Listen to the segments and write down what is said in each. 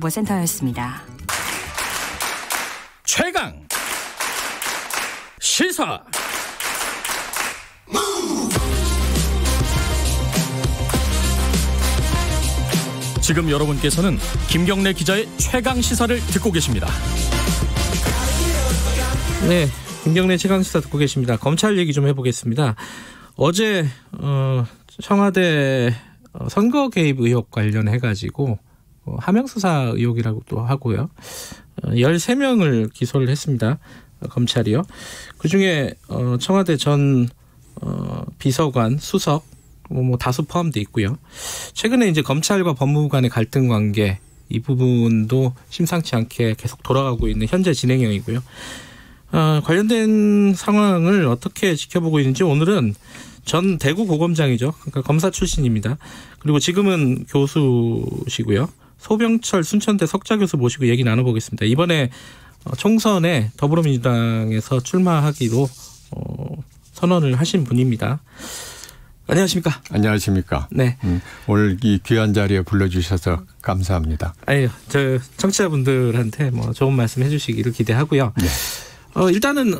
중앙정보센터였습니다. 최강 시사. 지금 여러분께서는 김경래 기자의 최강 시사를 듣고 계십니다. 네, 김경래 최강 시사 듣고 계십니다. 검찰 얘기 좀 해보겠습니다. 어제 청와대 선거 개입 의혹 관련해가지고 하명수사 의혹이라고도 하고요. 13명을 기소를 했습니다. 검찰이요. 그중에 청와대 전 비서관, 수석 뭐 다수 포함돼 있고요. 최근에 이제 검찰과 법무부 간의 갈등 관계 이 부분도 심상치 않게 계속 돌아가고 있는 현재 진행형이고요. 관련된 상황을 어떻게 지켜보고 있는지 오늘은 전 대구 고검장이죠. 그러니까 검사 출신입니다. 그리고 지금은 교수시고요. 소병철 순천대 석좌 교수 모시고 얘기 나눠보겠습니다. 이번에 총선에 더불어민주당에서 출마하기로 선언을 하신 분입니다. 안녕하십니까? 안녕하십니까? 네. 오늘 이 귀한 자리에 불러주셔서 감사합니다. 아니요, 저 청취자분들한테 뭐 좋은 말씀 해주시기를 기대하고요. 네. 일단은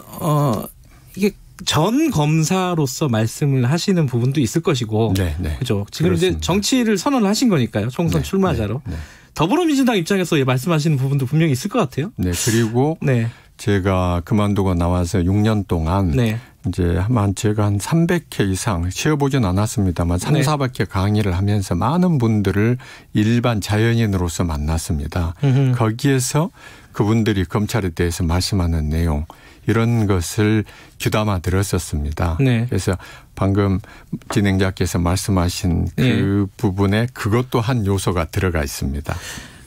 이게 전 검사로서 말씀을 하시는 부분도 있을 것이고, 네, 네. 그죠? 지금 그렇습니다. 이제 정치를 선언을 하신 거니까요. 총선 네, 출마자로. 네, 네. 더불어민주당 입장에서 말씀하시는 부분도 분명히 있을 것 같아요. 네, 그리고 네. 제가 그만두고 나와서 6년 동안 네. 이제 제가 한 300회 이상 쉬어보진 않았습니다만 3, 네. 400회 강의를 하면서 많은 분들을 일반 자연인으로서 만났습니다. 거기에서 그분들이 검찰에 대해서 말씀하는 내용 이런 것을 귀담아 들었었습니다. 네. 그래서 방금 진행자께서 말씀하신 그 네. 부분에 그것도 한 요소가 들어가 있습니다.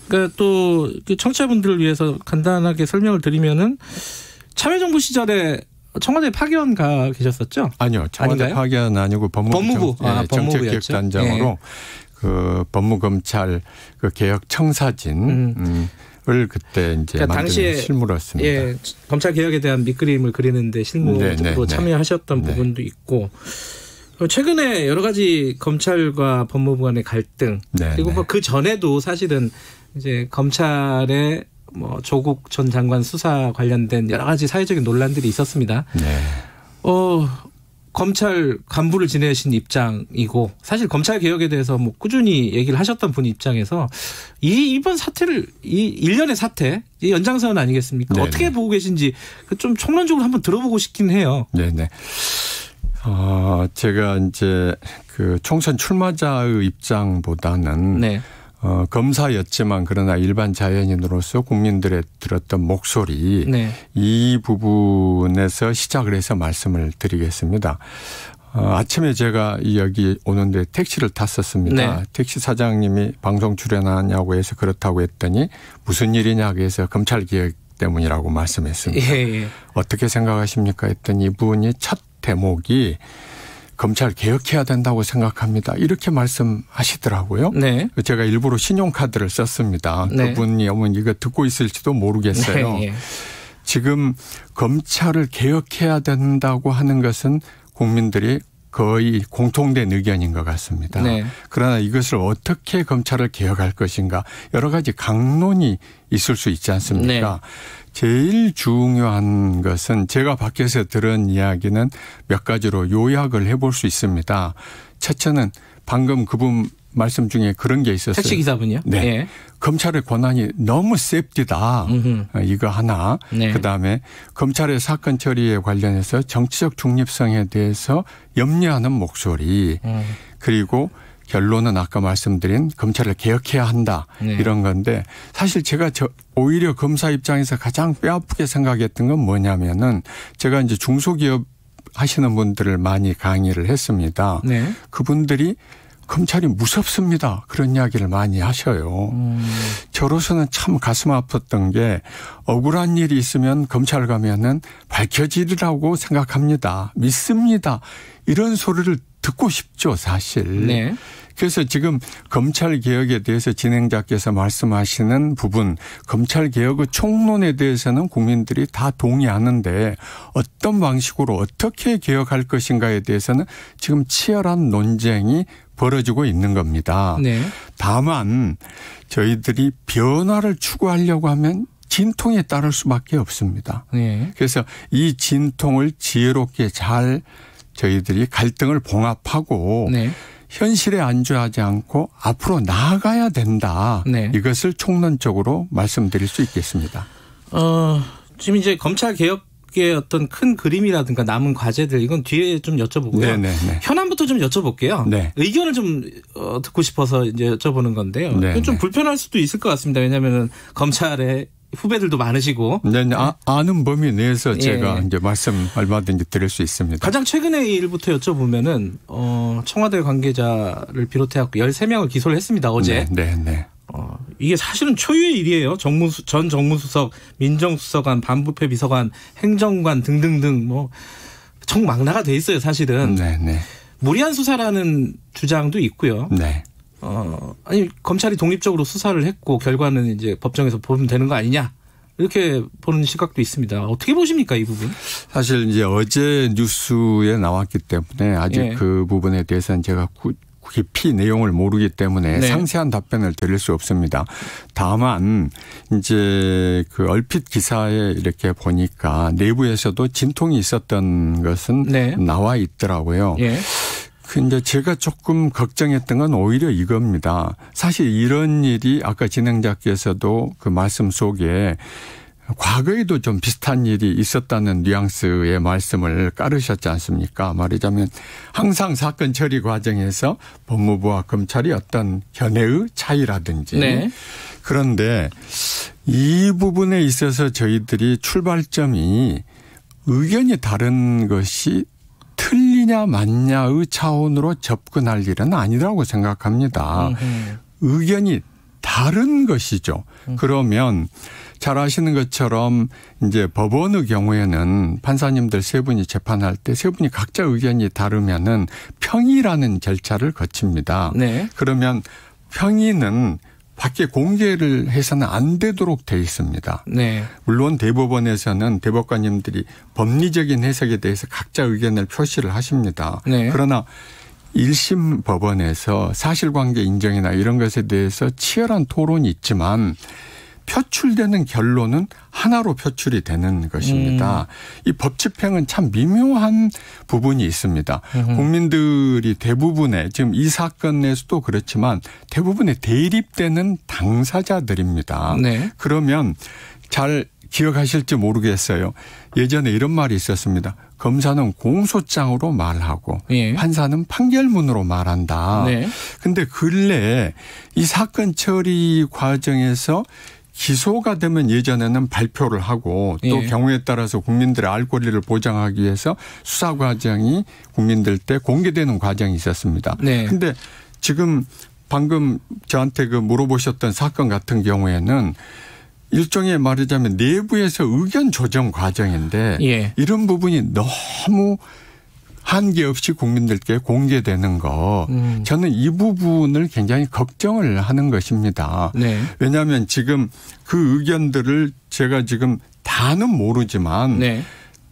그러니까 또 청취자분들을 위해서 간단하게 설명을 드리면은 참여정부 시절에 청와대 파견 가 계셨었죠? 아니요. 청와대 아닌가요? 파견 아니고 법무부 정책기획단장으로 네. 그 법무검찰 그 개혁 청사진 을 그때 이제 그러니까 만드는 당시에 실무였습니다. 예, 검찰 개혁에 대한 밑그림을 그리는데 실무로 참여하셨던 부분도 있고 최근에 여러 가지 검찰과 법무부 간의 갈등 그리고 뭐 그 전에도 사실은 이제 검찰의 뭐 조국 전 장관 수사 관련된 여러 가지 사회적인 논란들이 있었습니다. 네. 검찰 간부를 지내신 입장이고 사실 검찰 개혁에 대해서 뭐 꾸준히 얘기를 하셨던 분 입장에서 이번 사태를 이 일련의 사태 이 연장선 아니겠습니까? 네네. 어떻게 보고 계신지 좀 총론적으로 한번 들어보고 싶긴 해요. 네네. 제가 이제 그 총선 출마자의 입장보다는 네. 검사였지만 그러나 일반 자연인으로서 국민들의 들었던 목소리 네. 이 부분에서 시작을 해서 말씀을 드리겠습니다. 아침에 제가 여기 오는데 택시를 탔었습니다. 네. 택시 사장님이 방송 출연하냐고 해서 그렇다고 했더니 무슨 일이냐고 해서 검찰개혁 때문이라고 말씀했습니다. 예. 어떻게 생각하십니까 했더니 이분이 첫 대목이 검찰 개혁해야 된다고 생각합니다. 이렇게 말씀하시더라고요. 네. 제가 일부러 신용카드를 썼습니다. 네. 그분이 어머니 이거 듣고 있을지도 모르겠어요. 네. 지금 검찰을 개혁해야 된다고 하는 것은 국민들이 거의 공통된 의견인 것 같습니다. 네. 그러나 이것을 어떻게 검찰을 개혁할 것인가 여러 가지 강론이 있을 수 있지 않습니까? 네. 제일 중요한 것은 제가 밖에서 들은 이야기는 몇 가지로 요약을 해볼 수 있습니다. 첫째는 방금 그분 말씀 중에 그런 게 있었어요. 택시기사분이요? 네. 예. 검찰의 권한이 너무 셉디다. 이거 하나. 네. 그다음에 검찰의 사건 처리에 관련해서 정치적 중립성에 대해서 염려하는 목소리. 그리고 결론은 아까 말씀드린 검찰을 개혁해야 한다. 네. 이런 건데 사실 제가 오히려 검사 입장에서 가장 뼈아프게 생각했던 건 뭐냐면은 제가 이제 중소기업 하시는 분들을 많이 강의를 했습니다. 네. 그분들이 검찰이 무섭습니다. 그런 이야기를 많이 하셔요. 저로서는 참 가슴 아팠던 게 억울한 일이 있으면 검찰 가면은 밝혀지리라고 생각합니다. 믿습니다. 이런 소리를 듣고 싶죠, 사실. 네. 그래서 지금 검찰 개혁에 대해서 진행자께서 말씀하시는 부분, 검찰 개혁의 총론에 대해서는 국민들이 다 동의하는데 어떤 방식으로 어떻게 개혁할 것인가에 대해서는 지금 치열한 논쟁이 벌어지고 있는 겁니다. 네. 다만 저희들이 변화를 추구하려고 하면 진통에 따를 수밖에 없습니다. 네. 그래서 이 진통을 지혜롭게 잘 저희들이 갈등을 봉합하고 네. 현실에 안주하지 않고 앞으로 나아가야 된다. 네. 이것을 총론적으로 말씀드릴 수 있겠습니다. 지금 이제 검찰 개혁의 어떤 큰 그림이라든가 남은 과제들 이건 뒤에 좀 여쭤보고요. 네네네. 현안부터 좀 여쭤볼게요. 네. 의견을 좀 듣고 싶어서 이제 여쭤보는 건데요. 네, 좀 네. 불편할 수도 있을 것 같습니다. 왜냐하면 검찰에 후배들도 많으시고. 네, 아는 범위 내에서 제가 예. 이제 말씀 얼마든지 드릴 수 있습니다. 가장 최근의 일부터 여쭤보면은 청와대 관계자를 비롯해서 13명을 기소를 했습니다. 어제. 네, 네. 이게 사실은 초유의 일이에요. 전 정무수석, 민정수석관, 반부패 비서관, 행정관 등등등 뭐 총망라가 돼 있어요. 사실은. 네, 네. 무리한 수사라는 주장도 있고요. 네. 아니 검찰이 독립적으로 수사를 했고 결과는 이제 법정에서 보면 되는 거 아니냐 이렇게 보는 시각도 있습니다. 어떻게 보십니까 이 부분? 사실 이제 어제 뉴스에 나왔기 때문에 아직 예. 그 부분에 대해서는 제가 깊이 내용을 모르기 때문에 네. 상세한 답변을 드릴 수 없습니다. 다만 이제 그 얼핏 기사에 이렇게 보니까 내부에서도 진통이 있었던 것은 네. 나와 있더라고요. 예. 근데 제가 조금 걱정했던 건 오히려 이겁니다. 사실 이런 일이 아까 진행자께서도 그 말씀 속에 과거에도 좀 비슷한 일이 있었다는 뉘앙스의 말씀을 깔으셨지 않습니까? 말하자면 항상 사건 처리 과정에서 법무부와 검찰이 어떤 견해의 차이라든지. 네. 그런데 이 부분에 있어서 저희들이 출발점이 의견이 다른 것이 틀리냐 맞냐의 차원으로 접근할 일은 아니라고 생각합니다. 의견이 다른 것이죠. 그러면 잘 아시는 것처럼 이제 법원의 경우에는 판사님들 세 분이 재판할 때 세 분이 각자 의견이 다르면은 평의라는 절차를 거칩니다. 네. 그러면 평의는 밖에 공개를 해서는 안 되도록 돼 있습니다. 네. 물론 대법원에서는 대법관님들이 법리적인 해석에 대해서 각자 의견을 표시를 하십니다. 네. 그러나 1심 법원에서 사실관계 인정이나 이런 것에 대해서 치열한 토론이 있지만 표출되는 결론은 하나로 표출이 되는 것입니다. 이 법 집행은 참 미묘한 부분이 있습니다. 국민들이 대부분의 지금 이 사건에서도 그렇지만 대부분의 대립되는 당사자들입니다. 네. 그러면 잘 기억하실지 모르겠어요. 예전에 이런 말이 있었습니다. 검사는 공소장으로 말하고 예. 판사는 판결문으로 말한다. 네. 근데 근래에 이 사건 처리 과정에서 기소가 되면 예전에는 발표를 하고 또 예. 경우에 따라서 국민들의 알 권리를 보장하기 위해서 수사 과정이 국민들 때 공개되는 과정이 있었습니다. 네. 근데 지금 방금 저한테 그 물어보셨던 사건 같은 경우에는 일종의 말하자면 내부에서 의견 조정 과정인데 예. 이런 부분이 너무 한계 없이 국민들께 공개되는 거 저는 이 부분을 굉장히 걱정을 하는 것입니다. 네. 왜냐하면 지금 그 의견들을 제가 지금 다는 모르지만 네.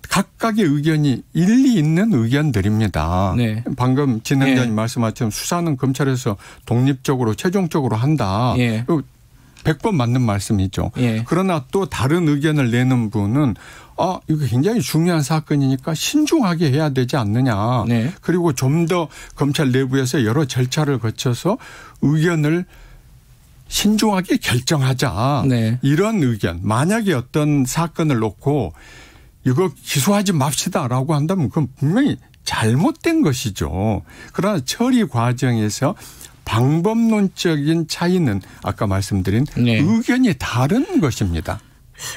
각각의 의견이 일리 있는 의견들입니다. 네. 방금 진행자님 예. 말씀하신 수사는 검찰에서 독립적으로 최종적으로 한다. 예. 100번 맞는 말씀이죠. 예. 그러나 또 다른 의견을 내는 분은 이거 굉장히 중요한 사건이니까 신중하게 해야 되지 않느냐. 네. 그리고 좀 더 검찰 내부에서 여러 절차를 거쳐서 의견을 신중하게 결정하자. 네. 이런 의견. 만약에 어떤 사건을 놓고 이거 기소하지 맙시다라고 한다면 그건 분명히 잘못된 것이죠. 그러나 처리 과정에서 방법론적인 차이는 아까 말씀드린 네. 의견이 다른 것입니다.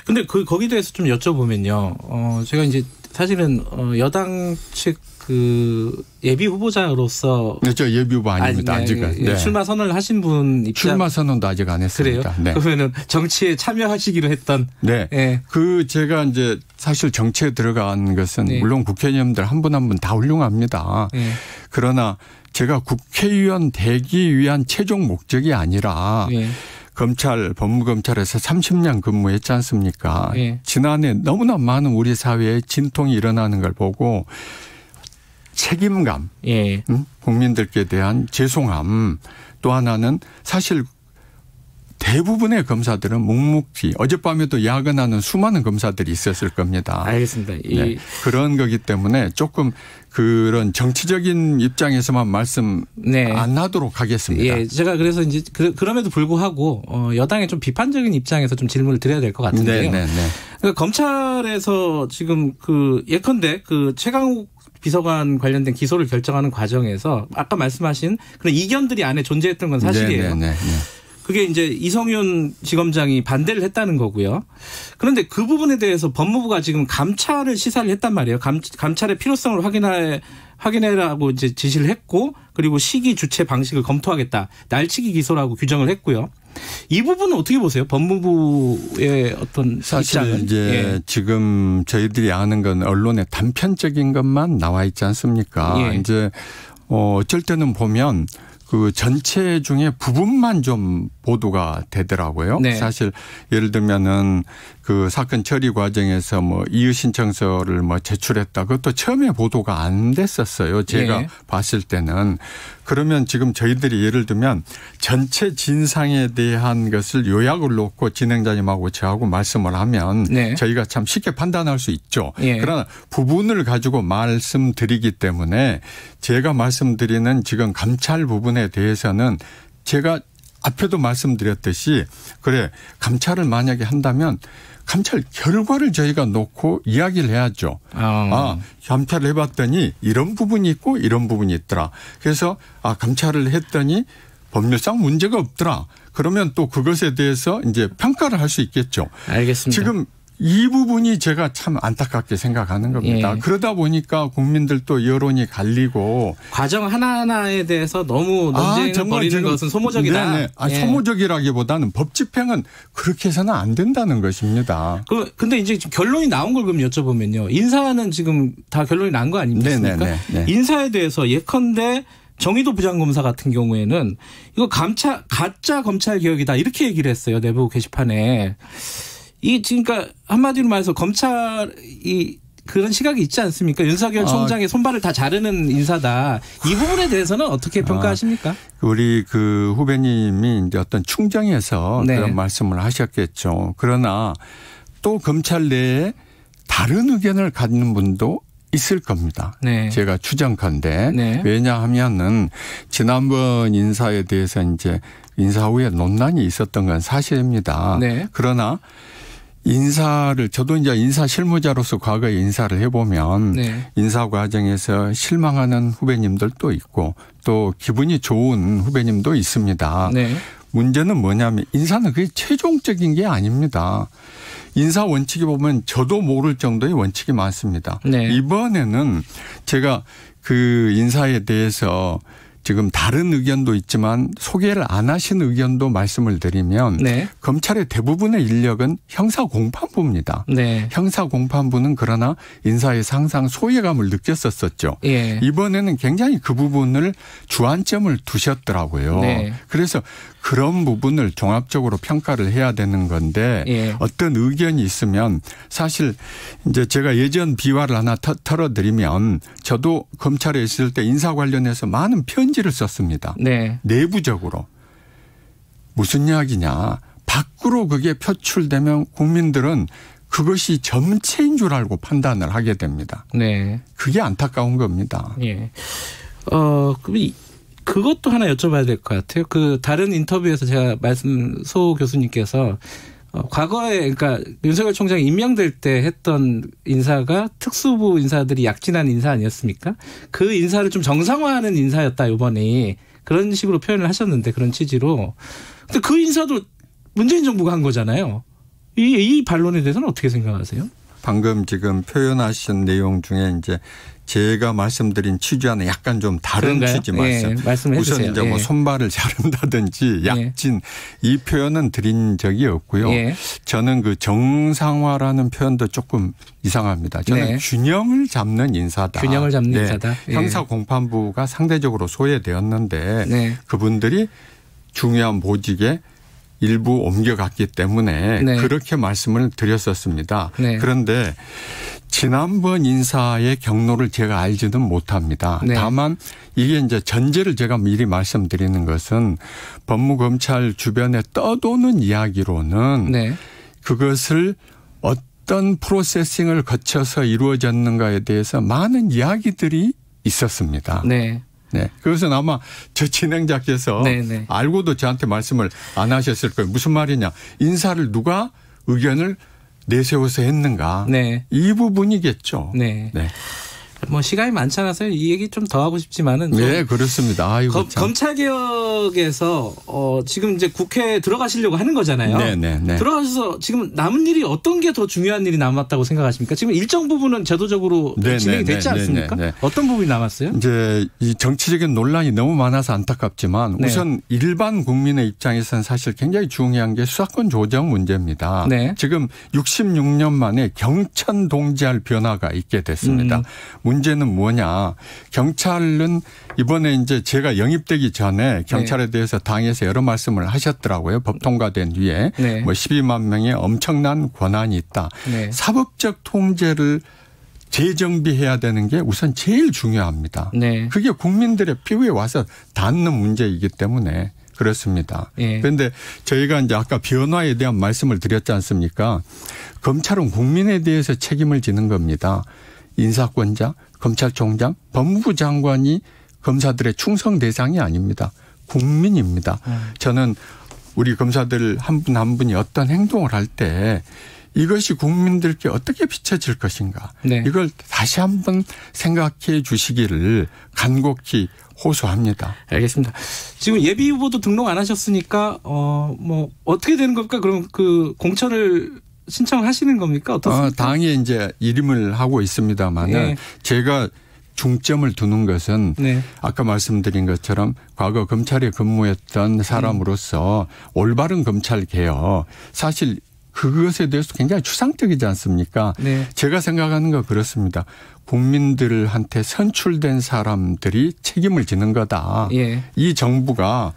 근데 거기에 대해서 좀 여쭤보면요. 제가 이제 사실은 여당 측 그 예비 후보자로서 네, 저 예비 후보 아닙니다. 아직은. 네. 출마 선언을 하신 분 입장. 출마 선언도 아직 안 했습니다. 그래요? 네. 그러면은 정치에 참여하시기로 했던. 네. 예. 그 제가 이제 사실 정치에 들어간 것은 네. 물론 국회의원들 한 분 한 분 다 훌륭합니다. 예. 그러나 제가 국회의원 되기 위한 최종 목적이 아니라 예. 검찰, 법무검찰에서 30년 근무했지 않습니까? 예. 지난해 너무나 많은 우리 사회에 진통이 일어나는 걸 보고 책임감, 예. 국민들께 대한 죄송함, 또 하나는 사실 대부분의 검사들은 묵묵히 어젯밤에도 야근하는 수많은 검사들이 있었을 겁니다. 알겠습니다. 네. 그런 거기 때문에 조금 그런 정치적인 입장에서만 말씀 네. 안 하도록 하겠습니다. 예, 제가 그래서 이제 그럼에도 불구하고 여당의 좀 비판적인 입장에서 좀 질문을 드려야 될 것 같은데요. 네. 그러니까 검찰에서 지금 예컨대 최강욱 비서관 관련된 기소를 결정하는 과정에서 아까 말씀하신 그런 이견들이 안에 존재했던 건 사실이에요. 네. 그게 이제 이성윤 지검장이 반대를 했다는 거고요. 그런데 그 부분에 대해서 법무부가 지금 감찰을 시사를 했단 말이에요. 감찰의 필요성을 확인해라고 이제 지시를 했고, 그리고 시기, 주체, 방식을 검토하겠다. 날치기 기소라고 규정을 했고요. 이 부분은 어떻게 보세요? 법무부의 어떤 사실 입장은? 이제 지금 저희들이 아는 건 언론에 단편적인 것만 나와 있지 않습니까? 예. 이제 어쩔 때는 보면 그 전체 중에 부분만 좀 보도가 되더라고요. 네. 사실 예를 들면은 그 사건 처리 과정에서 이의 신청서를 제출했다. 그것도 처음에 보도가 안 됐었어요. 제가 네. 봤을 때는. 그러면 지금 저희들이 예를 들면 전체 진상에 대한 것을 요약을 놓고 진행자님하고 저하고 말씀을 하면 네. 저희가 참 쉽게 판단할 수 있죠. 네. 그러나 부분을 가지고 말씀드리기 때문에 제가 말씀드리는 지금 감찰 부분에 대해서는 제가 앞에도 말씀드렸듯이 그래 감찰을 만약에 한다면 감찰 결과를 저희가 놓고 이야기를 해야죠. 감찰을 해봤더니 이런 부분이 있고 이런 부분이 있더라. 그래서 감찰을 했더니 법률상 문제가 없더라. 그러면 또 그것에 대해서 이제 평가를 할 수 있겠죠. 알겠습니다. 지금 이 부분이 제가 참 안타깝게 생각하는 겁니다. 예. 그러다 보니까 국민들도 여론이 갈리고 과정 하나하나에 대해서 너무 논쟁을 벌이는 것은 소모적이다. 네네. 예. 소모적이라기보다는 법 집행은 그렇게 해서는 안 된다는 것입니다. 근데 이제 지금 결론이 나온 걸 그럼 여쭤보면요. 인사는 지금 다 결론이 난 거 아닙니까? 네. 인사에 대해서 예컨대 정의도 부장검사 같은 경우에는 이거 가짜 검찰 개혁이다 이렇게 얘기를 했어요. 내부 게시판에. 그러니까 한마디로 말해서 검찰이 그런 시각이 있지 않습니까? 윤석열 총장의 손발을 다 자르는 인사다. 이 부분에 대해서는 어떻게 평가하십니까? 우리 그 후배님이 이제 어떤 충정에서 네. 그런 말씀을 하셨겠죠. 그러나 또 검찰 내에 다른 의견을 갖는 분도 있을 겁니다. 네. 제가 추정컨대. 네. 왜냐하면은 지난번 인사에 대해서 이제 인사 후에 논란이 있었던 건 사실입니다. 네. 그러나 저도 이제 인사 실무자로서 과거에 인사를 해보면 네. 인사 과정에서 실망하는 후배님들도 있고 또 기분이 좋은 후배님도 있습니다. 네. 문제는 뭐냐면 인사는 그게 최종적인 게 아닙니다. 인사 원칙에 보면 저도 모를 정도의 원칙이 많습니다. 네. 이번에는 제가 그 인사에 대해서 지금 다른 의견도 있지만 소개를 안 하신 의견도 말씀을 드리면 네. 검찰의 대부분의 인력은 형사공판부입니다. 네. 형사공판부는 그러나 인사에서 항상 소외감을 느꼈었었죠. 예. 이번에는 굉장히 그 부분을 주안점을 두셨더라고요. 네. 그래서 그런 부분을 종합적으로 평가를 해야 되는 건데 예. 어떤 의견이 있으면 사실 이제 제가 예전 비화를 하나 털어드리면 저도 검찰에 있을 때 인사 관련해서 많은 편지를 썼습니다. 네. 내부적으로. 무슨 이야기냐. 밖으로 그게 표출되면 국민들은 그것이 점체인 줄 알고 판단을 하게 됩니다. 네. 그게 안타까운 겁니다. 예. 그것도 하나 여쭤봐야 될 것 같아요. 그 다른 인터뷰에서 제가 소 교수님께서 과거에 그러니까 윤석열 총장이 임명될 때 했던 인사가 특수부 인사들이 약진한 인사 아니었습니까? 그 인사를 좀 정상화하는 인사였다 이번에 그런 식으로 표현을 하셨는데 그런 취지로. 근데 그 인사도 문재인 정부가 한 거잖아요. 이 반론에 대해서는 어떻게 생각하세요? 방금 지금 표현하신 내용 중에 이제 제가 말씀드린 취지와는 약간 좀 다른 그런가요? 취지 말씀. 예, 말씀해 우선 주세요. 이제 뭐 예. 손발을 자른다든지 약진 이 표현은 드린 적이 없고요. 예. 저는 그 정상화라는 표현도 조금 이상합니다. 저는 네. 균형을 잡는 인사다. 균형을 잡는 인사다. 예. 형사공판부가 상대적으로 소외되었는데 네. 그분들이 중요한 보직에 일부 옮겨갔기 때문에 네. 그렇게 말씀을 드렸었습니다. 네. 그런데 지난번 인사의 경로를 제가 알지는 못합니다. 네. 다만 이게 이제 전제를 제가 미리 말씀드리는 것은 법무검찰 주변에 떠도는 이야기로는 네. 그것을 어떤 프로세싱을 거쳐서 이루어졌는가에 대해서 많은 이야기들이 있었습니다. 네. 네. 그것은 아마 저 진행자께서 네. 알고도 저한테 말씀을 안 하셨을 거예요. 무슨 말이냐. 인사를 누가 의견을 내세워서 했는가. 네. 이 부분이겠죠. 네. 네. 뭐 시간이 많지 않아서 이 얘기 좀 더 하고 싶지만은 네, 그렇습니다. 아이고, 검찰 개혁에서 지금 이제 국회에 들어가시려고 하는 거잖아요. 네. 들어가셔서 지금 남은 일이 어떤 게 더 중요한 일이 남았다고 생각하십니까? 지금 일정 부분은 제도적으로 진행이 됐지 않습니까? 어떤 부분이 남았어요? 이제 이 정치적인 논란이 너무 많아서 안타깝지만 네. 우선 일반 국민의 입장에서는 사실 굉장히 중요한 게 수사권 조정 문제입니다. 네. 지금 66년 만에 경천 동지할 변화가 있게 됐습니다. 문제는 뭐냐. 경찰은 이번에 이제 제가 영입되기 전에 경찰에 대해서 당에서 여러 말씀을 하셨더라고요. 법 통과된 뒤에. 네. 뭐 12만 명의 엄청난 권한이 있다. 네. 사법적 통제를 재정비해야 되는 게 우선 제일 중요합니다. 네. 그게 국민들의 피부에 와서 닿는 문제이기 때문에 그렇습니다. 그런데 저희가 이제 아까 변화에 대한 말씀을 드렸지 않습니까? 검찰은 국민에 대해서 책임을 지는 겁니다. 인사권자, 검찰총장, 법무부 장관이 검사들의 충성 대상이 아닙니다. 국민입니다. 저는 우리 검사들 한 분 한 분이 어떤 행동을 할 때 이것이 국민들께 어떻게 비춰질 것인가. 네. 이걸 다시 한번 생각해 주시기를 간곡히 호소합니다. 알겠습니다. 지금 예비 후보도 등록 안 하셨으니까 뭐 어떻게 되는 겁니까? 그럼 그 공천을 신청을 하시는 겁니까? 어떻습니까? 당에 이제 일임을 하고 있습니다만은 제가 중점을 두는 것은 아까 말씀드린 것처럼 과거 검찰에 근무했던 사람으로서 올바른 검찰 개혁 사실 그것에 대해서 굉장히 추상적이지 않습니까? 제가 생각하는 건 그렇습니다. 국민들한테 선출된 사람들이 책임을 지는 거다. 이 정부가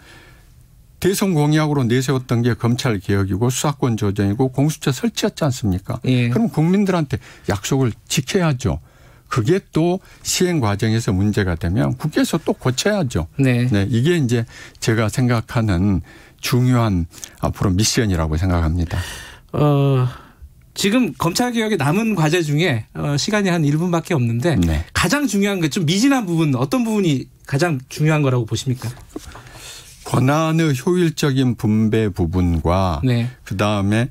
대선 공약으로 내세웠던 게 검찰 개혁이고 수사권 조정이고 공수처 설치였지 않습니까? 그럼 국민들한테 약속을 지켜야죠. 그게 또 시행 과정에서 문제가 되면 국회에서 또 고쳐야죠. 이게 이제 제가 생각하는 중요한 앞으로 미션이라고 생각합니다. 지금 검찰 개혁에 남은 과제 중에 시간이 한 1분밖에 없는데 가장 중요한 게 좀 미진한 부분 어떤 부분이 가장 중요한 거라고 보십니까? 권한의 효율적인 분배 부분과 그다음에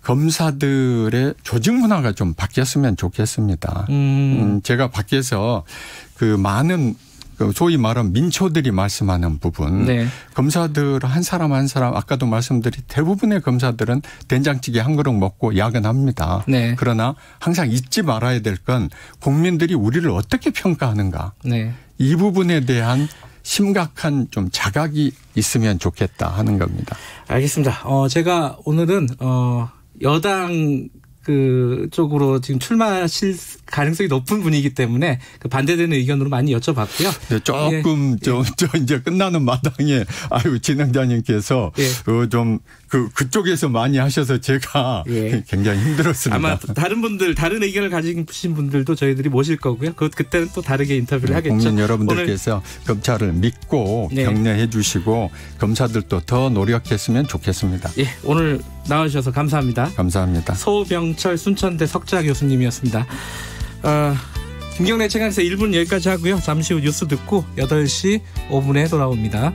검사들의 조직 문화가 좀 바뀌었으면 좋겠습니다. 제가 밖에서 그 많은 소위 말하는 민초들이 말씀하는 부분 검사들 한 사람 아까도 말씀드린 대부분의 검사들은 된장찌개 한 그릇 먹고 야근합니다. 그러나 항상 잊지 말아야 될 건 국민들이 우리를 어떻게 평가하는가. 이 부분에 대한 심각한 좀 자각이 있으면 좋겠다 하는 겁니다. 알겠습니다. 제가 오늘은 여당 그 쪽으로 지금 출마하실 가능성이 높은 분이기 때문에 그 반대되는 의견으로 많이 여쭤봤고요. 네, 조금 저 이제 끝나는 마당에 진행자님께서 좀 그쪽에서 많이 하셔서 제가 굉장히 힘들었습니다. 아마 다른 의견을 가지신 분들도 저희들이 모실 거고요. 그때는 또 다르게 인터뷰를 하겠죠. 국민 여러분들께서 검찰을 믿고 격려해 주시고 검사들도 더 노력했으면 좋겠습니다. 오늘 나와주셔서 감사합니다. 감사합니다. 서병철 순천대 석좌 교수님이었습니다. 김경래 최강시사 1분 여기까지 하고요. 잠시 후 뉴스 듣고 8시 5분에 돌아옵니다.